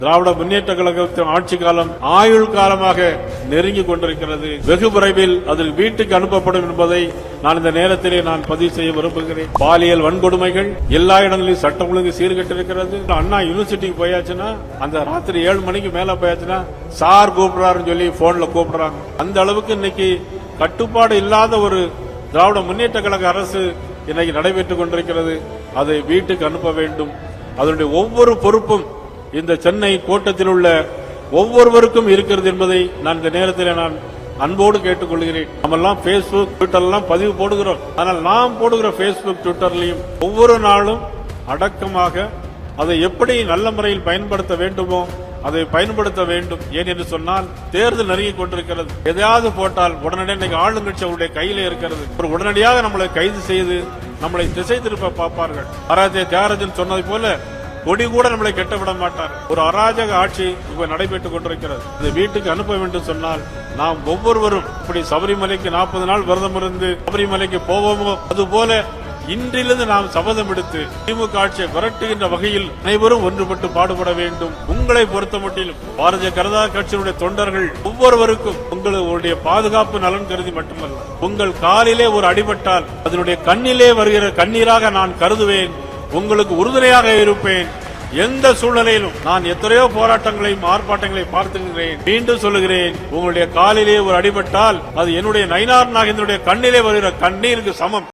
திராவிட முன்னேற்ற கழகத்தின் ஆட்சி காலம் ஆயுள் காலமாக நெருங்கிக் கொண்டிருக்கிறது. வெகு விரைவில் அது வீட்டுக்கு அனுப்பப்படும் என்பதை நான் இந்த நேரத்திலே நான் பதிவு செய்ய விரும்புகிறேன். பாலியல் வன்கொடுமைகள் எல்லா இடங்களிலும் சட்டம் ஒழுங்கு சீர்கட்டிருக்கிறது. அண்ணா யூனிவர்சிட்டிக்கு போயாச்சுன்னா அந்த ராத்திரி 7 மணிக்கு மேல போயாச்சுன்னா சார் கூப்பிடுறாருன்னு சொல்லி போன்ல கூப்பிடுறாங்க. அந்த அளவுக்கு இன்னைக்கு கட்டுப்பாடு இல்லாத ஒரு திராவிட முன்னேற்ற கழக அரசு இன்னைக்கு நடைபெற்றுக் கொண்டிருக்கிறது. அதை வீட்டுக்கு அனுப்ப வேண்டும். அதனுடைய ஒவ்வொரு பொறுப்பும் இந்த சென்னை கோட்டத்தில் உள்ள ஒவ்வொருவருக்கும் இருக்கிறது என்பதை நான் இந்த நேரத்தில் நான் அன்போடு கேட்டுக்கொள்கிறேன். நம்மெல்லாம் பேஸ்புக் ட்விட்டர்லாம் பதிவு போடுகிறோம். ஆனால் நாம் போடுகிற பேஸ்புக் ட்விட்டர்லையும் ஒவ்வொரு நாளும் அடக்கமாக அதை எப்படி நல்ல முறையில் பயன்படுத்த வேண்டுமோ அதை பயன்படுத்த வேண்டும். ஏன் என்று சொன்னால் தேர்தல் நெருங்கிக் கொண்டிருக்கிறது. எதையாவது போட்டால் உடனடியாக இன்னைக்கு ஆளுங்கட்சி அவருடைய கையிலே இருக்கிறது. ஒரு உடனடியாக நம்மளை கைது செய்து நம்மளை திசை திருப்ப பார்ப்பார்கள். ஆராய்ச்சி தியாகராஜன் சொன்னதை போல கொடி கூட நம்மளை கெட்ட விட மாட்டார். ஒரு அராஜக ஆட்சி இப்ப நடைபெற்றுக் கொண்டிருக்கிறது. இந்த வீட்டுக்கு அனுப்ப வேண்டும் சொன்னால் நாம் ஒவ்வொருவரும் இப்படி சபரிமலைக்கு 40 நாள் விரதம் இருந்து சபரிமலைக்கு போவோமோ அதுபோல இன்றிலிருந்து நாம் சபதம் எடுத்து திமுக ஆட்சியை விரட்டுகின்ற வகையில் அனைவரும் ஒன்றுபட்டு பாடுபட வேண்டும். உங்களை பொறுத்த மட்டிலும் பாரதிய ஜனதா கட்சியினுடைய தொண்டர்கள் ஒவ்வொருவருக்கும் உங்களுடைய பாதுகாப்பு நலன் கருதி மட்டுமல்ல, உங்கள் காலிலே ஒரு அடிபட்டால் அதனுடைய கண்ணிலே வருகிற கண்ணீராக நான் கருதுவேன். உங்களுக்கு உறுதுணையாக இருப்பேன். எந்த சூழ்நிலையிலும் நான் எத்தனையோ போராட்டங்களையும் ஆர்ப்பாட்டங்களை பார்த்துகிறேன். மீண்டும் சொல்லுகிறேன், உங்களுடைய காலிலே ஒரு அடிபட்டால் அது என்னுடைய நயினார் நாகேந்திரனுடைய கண்ணிலே வருகிற கண்ணீருக்கு சமம்.